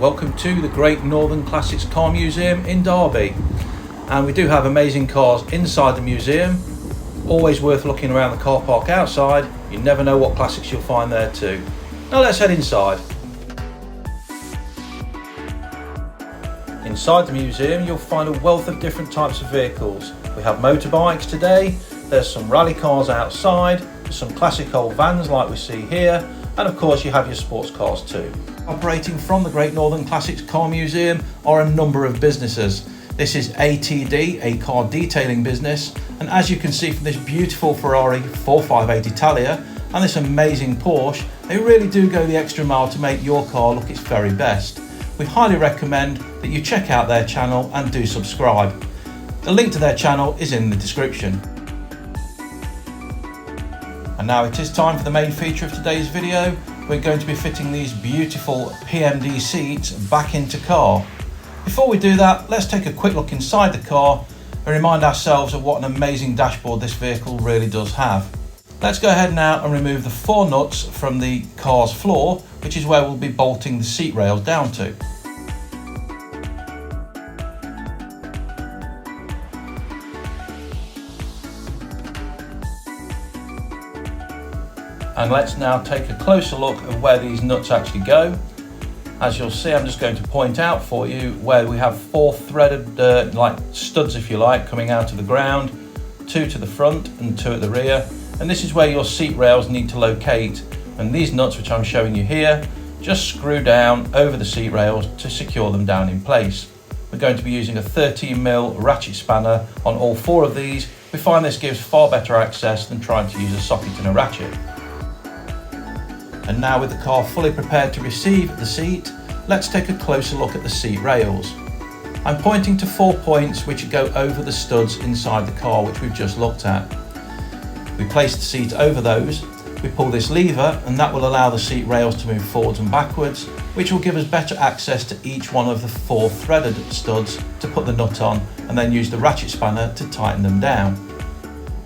Welcome to the Great Northern Classics Car Museum in Derby. And we do have amazing cars inside the museum. Always worth looking around the car park outside. You never know what classics you'll find there too. Now let's head inside. Inside the museum you'll find a wealth of different types of vehicles. We have motorbikes today, there's some rally cars outside, there's some classic old vans like we see here, and of course you have your sports cars too. Operating from the Great Northern Classics Car Museum are a number of businesses. This is ATD, a car detailing business, and as you can see from this beautiful Ferrari 458 Italia and this amazing Porsche, they really do go the extra mile to make your car look its very best. We highly recommend that you check out their channel and do subscribe. The link to their channel is in the description. And now it is time for the main feature of today's video. We're going to be fitting these beautiful PMD seats back into KARR. Before we do that, let's take a quick look inside the car and remind ourselves of what an amazing dashboard this vehicle really does have. Let's go ahead now and remove the 4 nuts from the car's floor, which is where we'll be bolting the seat rails down to. And let's now take a closer look at where these nuts actually go. As you'll see, I'm just going to point out for you where we have 4 threaded like studs, if you like, coming out of the ground, 2 to the front and 2 at the rear. And this is where your seat rails need to locate. And these nuts, which I'm showing you here, just screw down over the seat rails to secure them down in place. We're going to be using a 13mm ratchet spanner on all 4 of these. We find this gives far better access than trying to use a socket and a ratchet. And now with the car fully prepared to receive the seat, let's take a closer look at the seat rails. I'm pointing to 4 points which go over the studs inside the car, which we've just looked at. We place the seat over those, we pull this lever, and that will allow the seat rails to move forwards and backwards, which will give us better access to each one of the 4 threaded studs to put the nut on, and then use the ratchet spanner to tighten them down.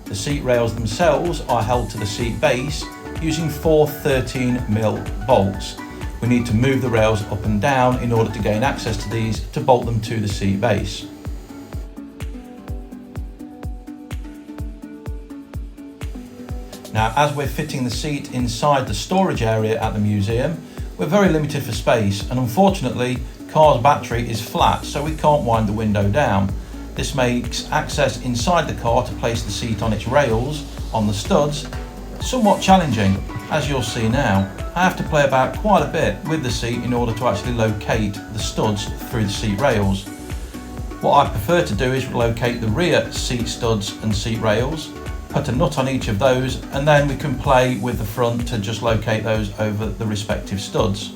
The seat rails themselves are held to the seat base using 4 13mm bolts. We need to move the rails up and down in order to gain access to these to bolt them to the seat base. Now, as we're fitting the seat inside the storage area at the museum, we're very limited for space, and unfortunately KARR's battery is flat, so we can't wind the window down. This makes access inside the car to place the seat on its rails on the studs somewhat challenging. As you'll see now, I have to play about quite a bit with the seat in order to actually locate the studs through the seat rails. What I prefer to do is locate the rear seat studs and seat rails, put a nut on each of those, and then we can play with the front to just locate those over the respective studs.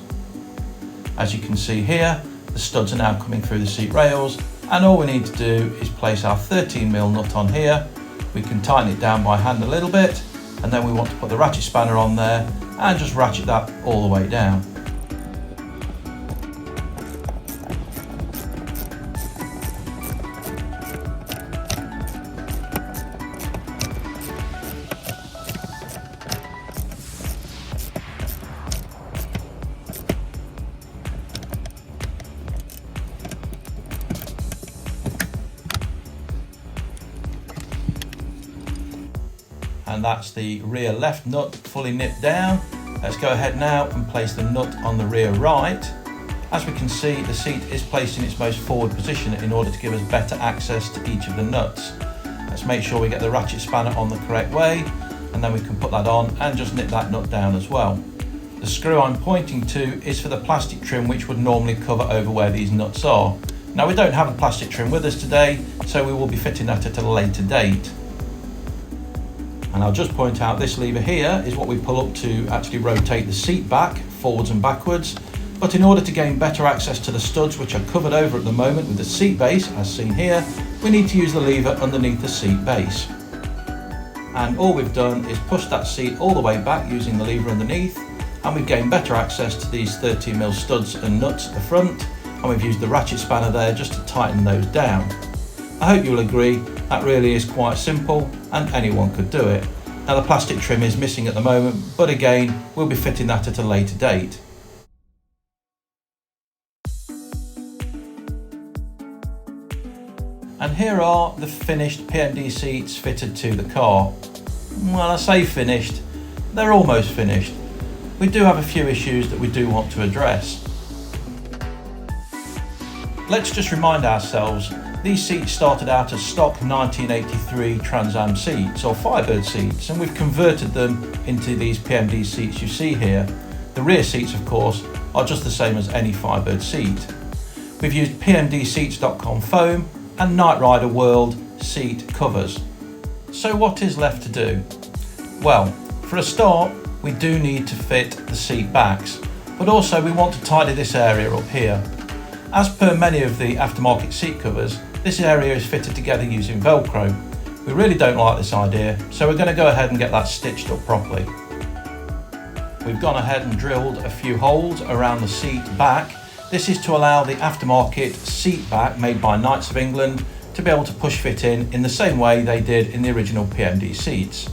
As you can see here, the studs are now coming through the seat rails, and all we need to do is place our 13mm nut on here. We can tighten it down by hand a little bit, and then we want to put the ratchet spanner on there and just ratchet that all the way down. And that's the rear left nut fully nipped down. Let's go ahead now and place the nut on the rear right. As we can see, the seat is placed in its most forward position in order to give us better access to each of the nuts. Let's make sure we get the ratchet spanner on the correct way, and then we can put that on and just nip that nut down as well. The screw I'm pointing to is for the plastic trim which would normally cover over where these nuts are. Now, we don't have a plastic trim with us today, so we will be fitting that at a later date. And I'll just point out this lever here is what we pull up to actually rotate the seat back, forwards and backwards. But in order to gain better access to the studs, which are covered over at the moment with the seat base, as seen here, we need to use the lever underneath the seat base. And all we've done is push that seat all the way back using the lever underneath, and we've gained better access to these 13mm studs and nuts at the front, and we've used the ratchet spanner there just to tighten those down. I hope you'll agree that really is quite simple and anyone could do it. Now, the plastic trim is missing at the moment, but again, we'll be fitting that at a later date. And here are the finished PMD seats fitted to the car. Well, I say finished, they're almost finished. We do have a few issues that we do want to address. Let's just remind ourselves, these seats started out as stock 1983 Trans Am seats or Firebird seats, and we've converted them into these PMD seats you see here. The rear seats, of course, are just the same as any Firebird seat. We've used PMDseats.com foam and Knight Rider World seat covers. So what is left to do? Well, for a start, we do need to fit the seat backs, but also we want to tidy this area up here. As per many of the aftermarket seat covers, this area is fitted together using Velcro. We really don't like this idea, so we're going to go ahead and get that stitched up properly. We've gone ahead and drilled a few holes around the seat back. This is to allow the aftermarket seat back made by Knights of England to be able to push fit in the same way they did in the original PMD seats.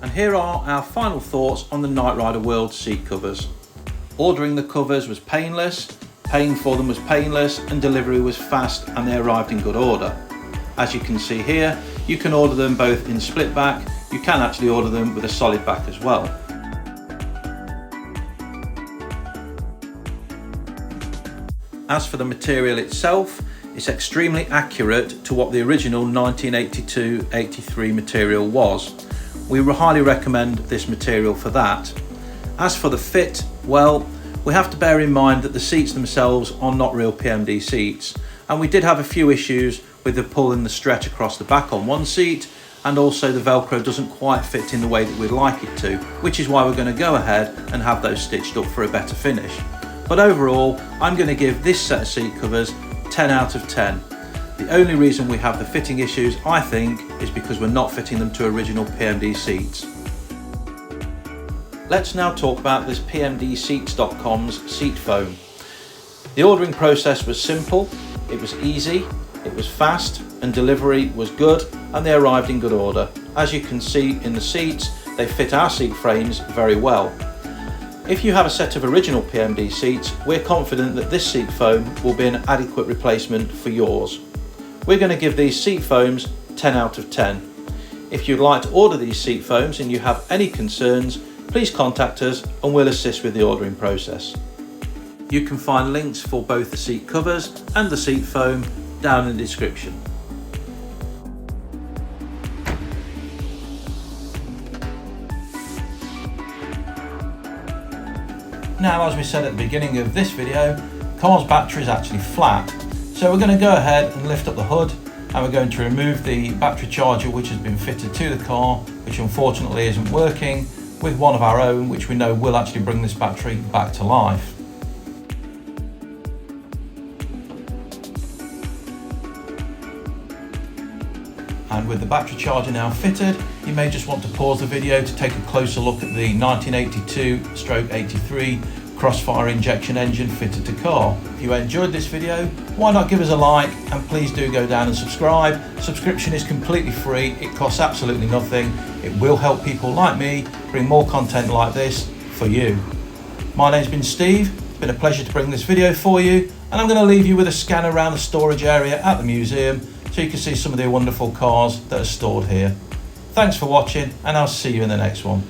And here are our final thoughts on the Knight Rider World seat covers. Ordering the covers was painless, paying for them was painless, and delivery was fast and they arrived in good order. As you can see here, you can order them both in split back, you can actually order them with a solid back as well. As for the material itself, it's extremely accurate to what the original 1982-83 material was. We highly recommend this material for that. As for the fit, well, we have to bear in mind that the seats themselves are not real PMD seats, and we did have a few issues with the pull and the stretch across the back on one seat, and also the Velcro doesn't quite fit in the way that we'd like it to, which is why we're going to go ahead and have those stitched up for a better finish. But overall, I'm going to give this set of seat covers 10 out of 10. The only reason we have the fitting issues, I think, is because we're not fitting them to original PMD seats. Let's now talk about this PMDseats.com's seat foam. The ordering process was simple, it was easy, it was fast, and delivery was good, and they arrived in good order. As you can see in the seats, they fit our seat frames very well. If you have a set of original PMD seats, we're confident that this seat foam will be an adequate replacement for yours. We're going to give these seat foams 10 out of 10. If you'd like to order these seat foams and you have any concerns, please contact us and we'll assist with the ordering process. You can find links for both the seat covers and the seat foam down in the description. Now, as we said at the beginning of this video, car's battery is actually flat. So we're going to go ahead and lift up the hood, and we're going to remove the battery charger which has been fitted to the car, which unfortunately isn't working, with one of our own which we know will actually bring this battery back to life. And with the battery charger now fitted, you may just want to pause the video to take a closer look at the 1982/83 Crossfire injection engine fitted to KARR. If you enjoyed this video, why not give us a like, and please do go down and subscribe. Subscription is completely free, it costs absolutely nothing. It will help people like me bring more content like this for you. My name's been Steve, it's been a pleasure to bring this video for you, and I'm going to leave you with a scan around the storage area at the museum so you can see some of the wonderful cars that are stored here. Thanks for watching, and I'll see you in the next one.